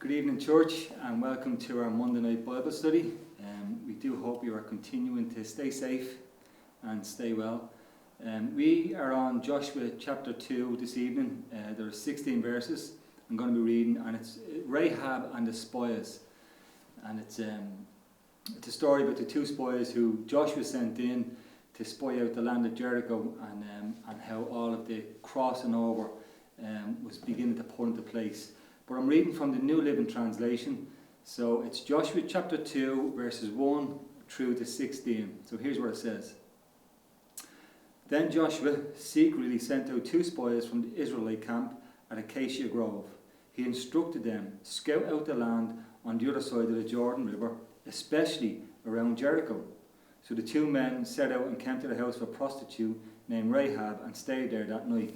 Good evening, church, and welcome to our Monday night Bible study. We do hope you are continuing to stay safe and stay well. We are on Joshua chapter 2 this evening. There are 16 verses I'm going to be reading, and it's Rahab and the spies. And it's a story about the two spies who Joshua sent in to spy out the land of Jericho, and how all of the crossing over was beginning to put into place. But I'm reading from the New Living Translation. So it's Joshua chapter 2 verses 1 through to 16. So here's what it says. Then Joshua secretly sent out two spies from the Israelite camp at Acacia Grove. He instructed them, scout out the land on the other side of the Jordan River, especially around Jericho. So the two men set out and came to the house of a prostitute named Rahab and stayed there that night.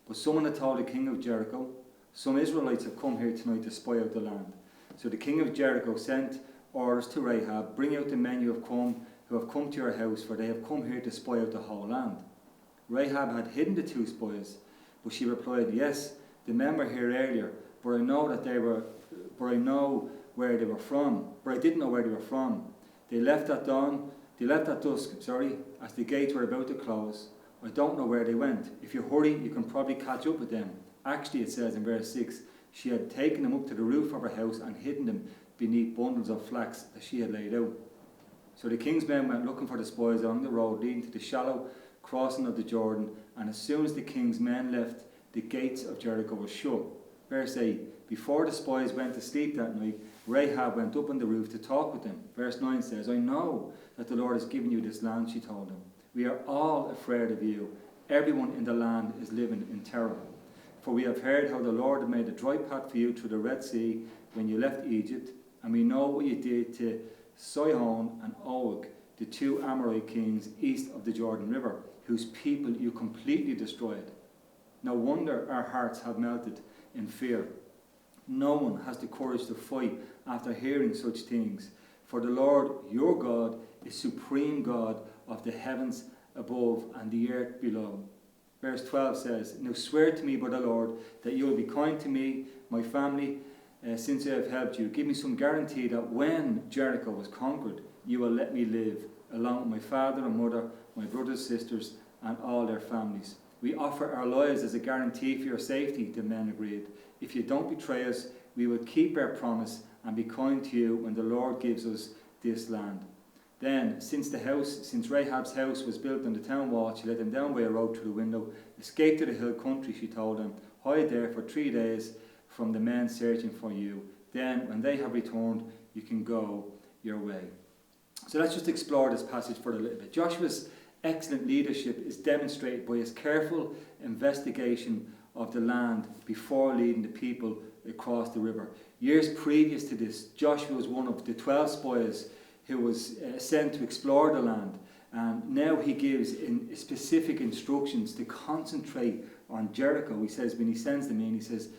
But someone had told the king of Jericho, "Some Israelites have come here tonight to spy out the land." So the king of Jericho sent orders to Rahab, "Bring out the men who have come to your house, for they have come here to spy out the whole land." Rahab had hidden the two spies, but she replied, "Yes, the men were here earlier, but I didn't know where they were from. They left at dusk, as the gates were about to close. I don't know where they went. If you hurry, you can probably catch up with them." Actually, it says in verse 6, she had taken them up to the roof of her house and hidden them beneath bundles of flax that she had laid out. So the king's men went looking for the spies along the road leading to the shallow crossing of the Jordan, and as soon as the king's men left, the gates of Jericho were shut. Verse 8, before the spies went to sleep that night, Rahab went up on the roof to talk with them. Verse 9 says, "I know that the Lord has given you this land," she told them. "We are all afraid of you. Everyone in the land is living in terror. For we have heard how the Lord had made a dry path for you through the Red Sea when you left Egypt, and we know what you did to Sihon and Og, the two Amorite kings east of the Jordan River, whose people you completely destroyed. No wonder our hearts have melted in fear. No one has the courage to fight after hearing such things. For the Lord your God is supreme God of the heavens above and the earth below." Verse 12 says, "Now swear to me by the Lord that you will be kind to me, my family, since I have helped you. Give me some guarantee that when Jericho was conquered, you will let me live, along with my father and mother, my brothers, sisters, and all their families." "We offer our lives as a guarantee for your safety," the men agreed. "If you don't betray us, we will keep our promise and be kind to you when the Lord gives us this land." Then, since Rahab's house was built on the town wall, she let them down by a rope through the window. "Escape to the hill country," she told them. "Hide there for 3 days from the men searching for you. Then, when they have returned, you can go your way." So let's just explore this passage for a little bit. Joshua's excellent leadership is demonstrated by his careful investigation of the land before leading the people across the river. Years previous to this, Joshua was one of the 12 spies who was sent to explore the land, and now he gives specific instructions to concentrate on Jericho. He says, when he sends them in, he says,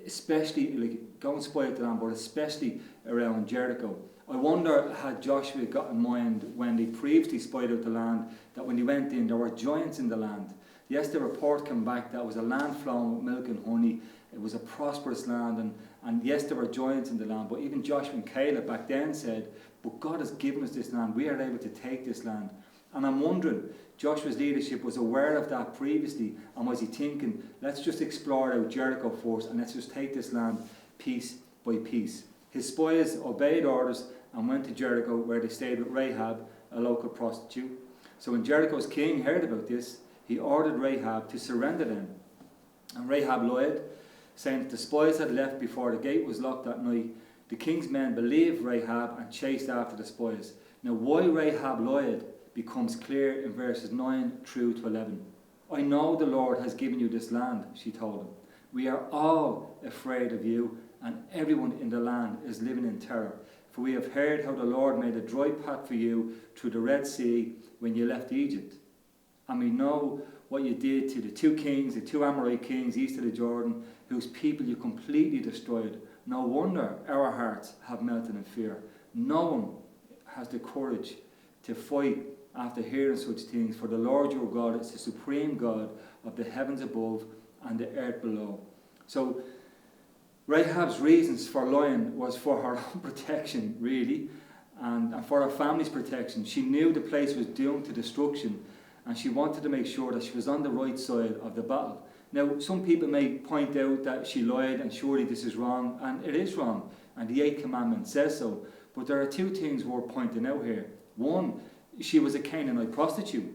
especially, go and spy out the land, but especially around Jericho. I wonder, had Joshua got in mind when they previously spied out the land, that when they went in, there were giants in the land. Yes, the report came back that it was a land flowing with milk and honey. It was a prosperous land, and yes, there were giants in the land, but even Joshua and Caleb back then said, "But God has given us this land. We are able to take this land." And I'm wondering, Joshua's leadership was aware of that previously, and was he thinking, let's just explore out Jericho first, and let's just take this land piece by piece. His spies obeyed orders and went to Jericho, where they stayed with Rahab, a local prostitute. So when Jericho's king heard about this, he ordered Rahab to surrender them. And Rahab lied, saying that the spies had left before the gate was locked that night. The king's men believed Rahab and chased after the spies. Now why Rahab lied becomes clear in verses 9 through to 11. "I know the Lord has given you this land," she told them. "We are all afraid of you, and everyone in the land is living in terror. For we have heard how the Lord made a dry path for you through the Red Sea when you left Egypt. And we know what you did to the two Amorite kings east of the Jordan, whose people you completely destroyed. No wonder our hearts have melted in fear. No one has the courage to fight after hearing such things, for the Lord your God is the supreme God of the heavens above and the earth below." So Rahab's reasons for lying was for her own protection, really, and for her family's protection. She knew the place was doomed to destruction, and she wanted to make sure that she was on the right side of the battle. Now, some people may point out that she lied, and surely this is wrong, and it is wrong, and the 8th commandment says so. But there are two things worth pointing out here. One, she was a Canaanite prostitute.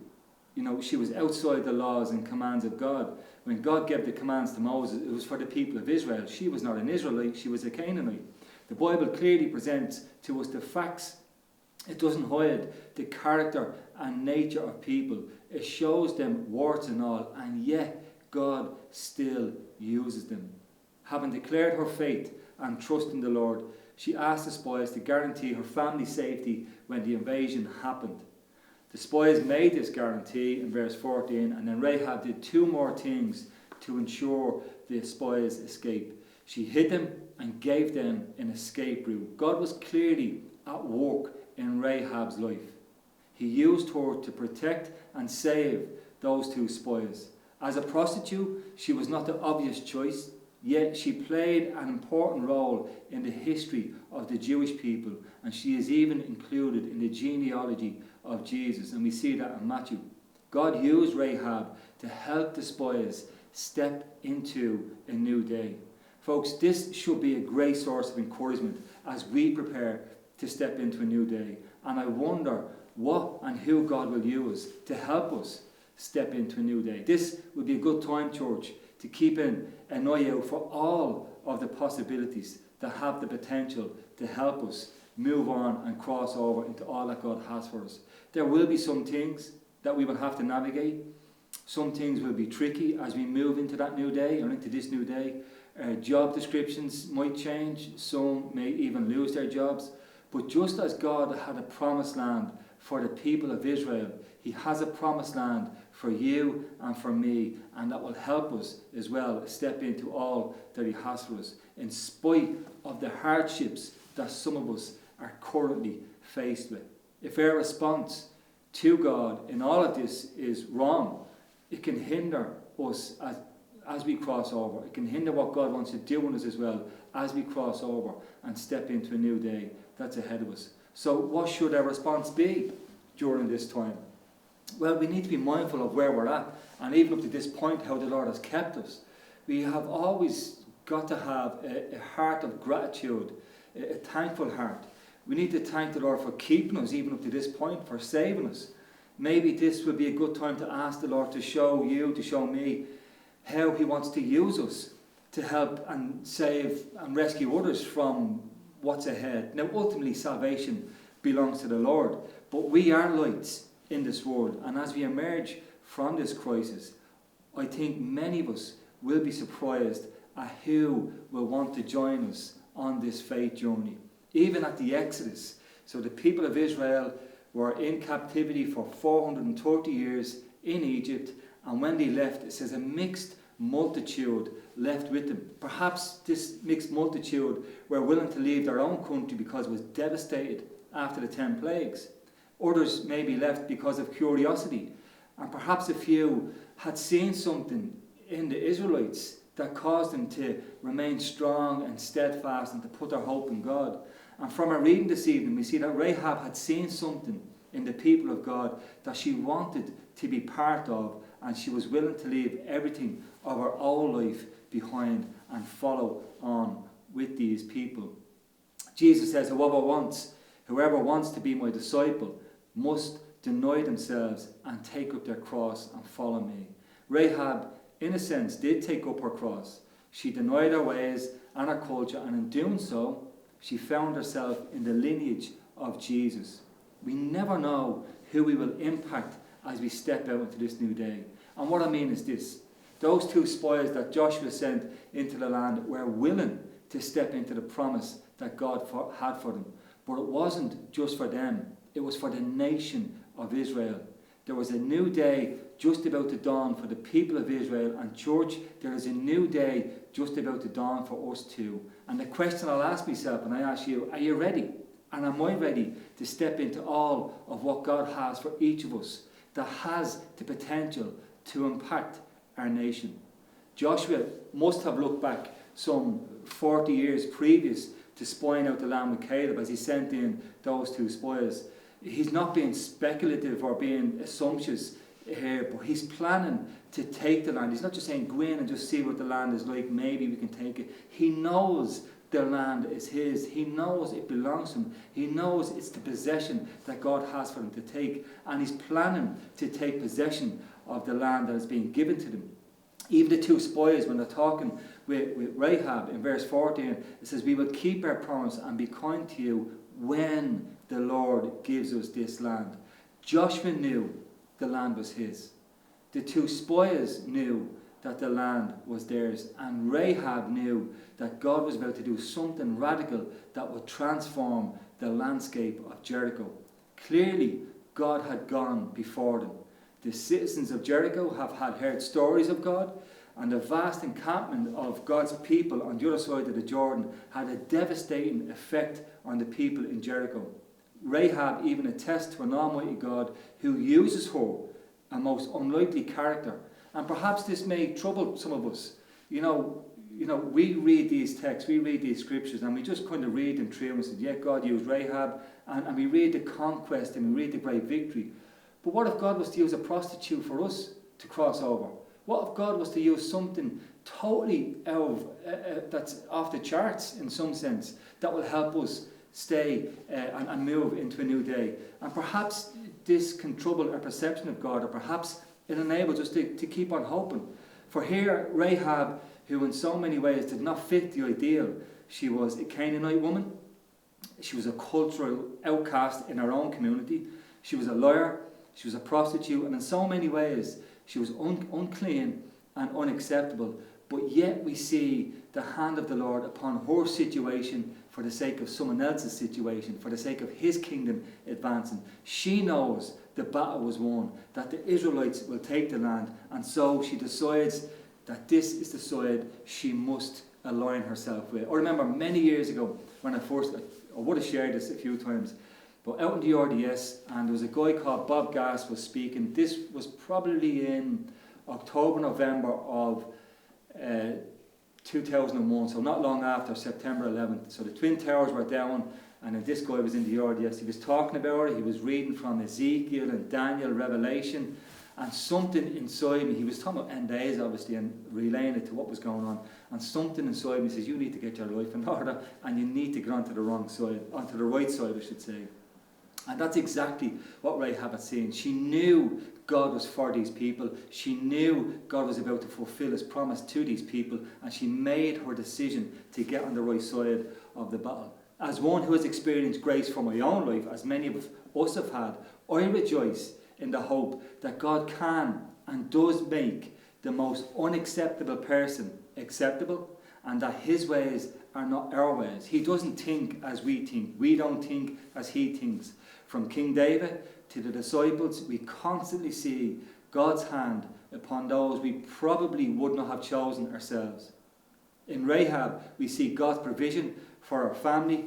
She was outside the laws and commands of God. When God gave the commands to Moses, it was for the people of Israel. She was not an Israelite, she was a Canaanite. The Bible clearly presents to us the facts. It doesn't hide the character and nature of people. It shows them warts and all, and yet God still uses them. Having declared her faith and trust in the Lord, she asked the spies to guarantee her family's safety when the invasion happened. The spies made this guarantee in verse 14, and then Rahab did two more things to ensure the spies' escape. She hid them and gave them an escape route. God was clearly at work in Rahab's life. He used her to protect and save those two spies. As a prostitute, she was not the obvious choice, yet she played an important role in the history of the Jewish people, and she is even included in the genealogy of Jesus, and we see that in Matthew. God used Rahab to help the spies step into a new day. Folks, this should be a great source of encouragement as we prepare to step into a new day. And I wonder what and who God will use to help us step into a new day. This would be a good time, church, to keep an eye out for all of the possibilities that have the potential to help us move on and cross over into all that God has for us. There will be some things that we will have to navigate. Some things will be tricky as we move into that new day or into this new day. Job descriptions might change. Some may even lose their jobs. But just as God had a promised land for the people of Israel, He has a promised land for you and for me, and that will help us as well step into all that He has for us, in spite of the hardships that some of us are currently faced with. If our response to God in all of this is wrong, it can hinder us as we cross over. It can hinder what God wants to do in us as well as we cross over and step into a new day that's ahead of us. So what should our response be during this time? Well, we need to be mindful of where we're at, and even up to this point, how the Lord has kept us. We have always got to have a heart of gratitude, a thankful heart. We need to thank the Lord for keeping us even up to this point, for saving us. Maybe this would be a good time to ask the Lord to show you, to show me, how He wants to use us to help and save and rescue others from what's ahead. Now, ultimately, salvation belongs to the Lord, but we are lights in this world, and as we emerge from this crisis, I think many of us will be surprised at who will want to join us on this faith journey. Even at the Exodus, so the people of Israel were in captivity for 430 years in Egypt, and when they left, it says a mixed multitude left with them. Perhaps this mixed multitude were willing to leave their own country because it was devastated after the 10 plagues. Others may be left because of curiosity, and perhaps a few had seen something in the Israelites that caused them to remain strong and steadfast and to put their hope in God. And from our reading this evening, we see that Rahab had seen something in the people of God that she wanted to be part of, and she was willing to leave everything of her old life behind and follow on with these people. Jesus says, whoever wants to be my disciple must deny themselves and take up their cross and follow me. Rahab, in a sense, did take up her cross. She denied her ways and her culture, and in doing so, she found herself in the lineage of Jesus. We never know who we will impact as we step out into this new day. And what I mean is this: those two spies that Joshua sent into the land were willing to step into the promise that God had for them. But it wasn't just for them. It was for the nation of Israel. There was a new day just about to dawn for the people of Israel. And church, there is a new day just about to dawn for us too. And the question I'll ask myself, and I ask you, are you ready? And am I ready to step into all of what God has for each of us that has the potential to impact our nation? Joshua must have looked back some 40 years previous to spying out the land with Caleb as he sent in those 2 spies. He's not being speculative or being assumptuous here, but he's planning to take the land. He's not just saying go in and just see what the land is like, maybe we can take it. He knows the land is his. He knows it belongs to him. He knows it's the possession that God has for him to take, and he's planning to take possession of the land that is being given to them. Even the 2 spies, when they're talking with Rahab in verse 14, it says, we will keep our promise and be kind to you when the Lord gives us this land. Joshua knew the land was his. The 2 spies knew that the land was theirs, and Rahab knew that God was about to do something radical that would transform the landscape of Jericho. Clearly, God had gone before them. The citizens of Jericho had heard stories of God, and the vast encampment of God's people on the other side of the Jordan had a devastating effect on the people in Jericho. Rahab even attests to an almighty God who uses her, a most unlikely character. And perhaps this may trouble some of us. You know, we read these texts, we read these scriptures, and we just kind of read them through and say, yeah, God used Rahab, and we read the conquest and we read the great victory. But what if God was to use a prostitute for us to cross over? What if God was to use something totally that's off the charts in some sense, that will help us stay and move into a new day? And perhaps this can trouble our perception of God, or perhaps it enables us to keep on hoping. For here, Rahab, who in so many ways did not fit the ideal, she was a Canaanite woman, she was a cultural outcast in her own community, she was a liar, she was a prostitute, and in so many ways she was unclean and unacceptable. But yet we see the hand of the Lord upon her situation for the sake of someone else's situation, for the sake of his kingdom advancing. She knows the battle was won, that the Israelites will take the land, and so she decides that this is the side she must align herself with. I remember many years ago when I would have shared this a few times, but out in the RDS, and there was a guy called Bob Gass was speaking. This was probably in October, November of 2001, so not long after September 11th. So the Twin Towers were down, and then this guy was in the RDS. He was talking about it. He was reading from Ezekiel and Daniel, Revelation, and something inside me, he was talking about end days obviously and relaying it to what was going on, and something inside me says, you need to get your life in order, and you need to get onto the wrong side, onto the right side I should say. And that's exactly what Rahab had seen. She knew God was for these people. She knew God was about to fulfill his promise to these people, and she made her decision to get on the right side of the battle. As one who has experienced grace for my own life, as many of us have had, I rejoice in the hope that God can and does make the most unacceptable person acceptable, and that his ways are not our ways. He doesn't think as we think. We don't think as he thinks. From King David to the disciples, we constantly see God's hand upon those we probably would not have chosen ourselves. In Rahab, we see God's provision for our family,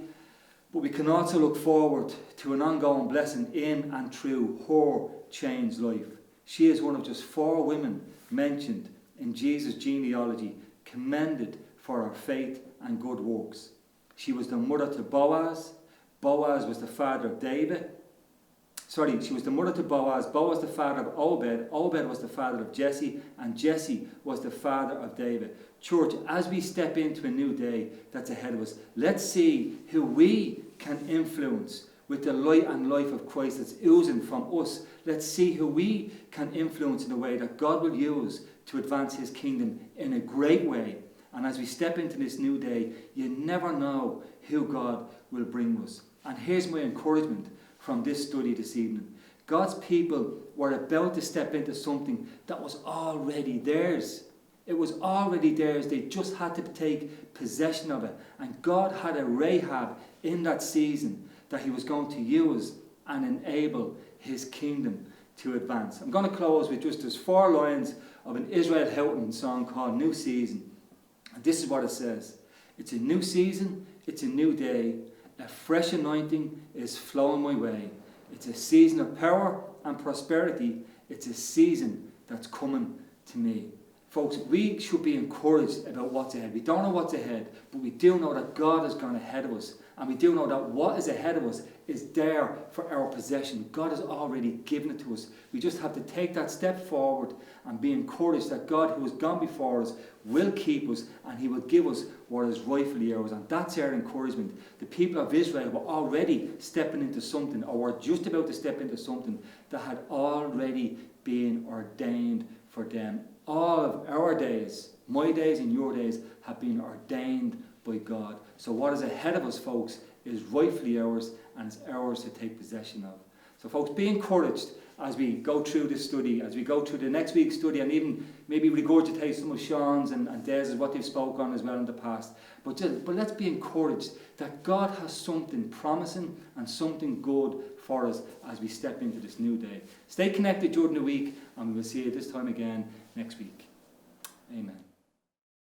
but we can also look forward to an ongoing blessing in and through her changed life. She is one of just 4 women mentioned in Jesus' genealogy, commended for her faith and good works. She was the mother to Boaz. Boaz was the father of David. She was the mother to Boaz. Boaz the father of Obed. Obed was the father of Jesse. And Jesse was the father of David. Church, as we step into a new day that's ahead of us, let's see who we can influence with the light and life of Christ that's oozing from us. Let's see who we can influence in a way that God will use to advance his kingdom in a great way. And as we step into this new day, you never know who God will bring us. And here's my encouragement from this study this evening. God's people were about to step into something that was already theirs. It was already theirs. They just had to take possession of it. And God had a Rahab in that season that he was going to use and enable his kingdom to advance. I'm going to close with just those 4 lines of an Israel Houghton song called New Season. And this is what it says. It's a new season, it's a new day, a fresh anointing is flowing my way. It's a season of power and prosperity, it's a season that's coming to me. Folks, we should be encouraged about what's ahead. We don't know what's ahead, but we do know that God has gone ahead of us. And we do know that what is ahead of us is there for our possession. God has already given it to us. We just have to take that step forward and be encouraged that God, who has gone before us, will keep us and he will give us what is rightfully ours. And that's our encouragement. The people of Israel were already stepping into something, or were just about to step into something that had already been ordained for them. All of our days, my days and your days, have been ordained by God. So what is ahead of us, folks, is rightfully ours, and it's ours to take possession of. So folks, be encouraged as we go through this study, as we go through the next week's study, and even maybe regurgitate some of Sean's and Des' what they've spoken on as well in the past. But let's be encouraged that God has something promising and something good for us as we step into this new day. Stay connected during the week, and we will see you this time again next week. Amen.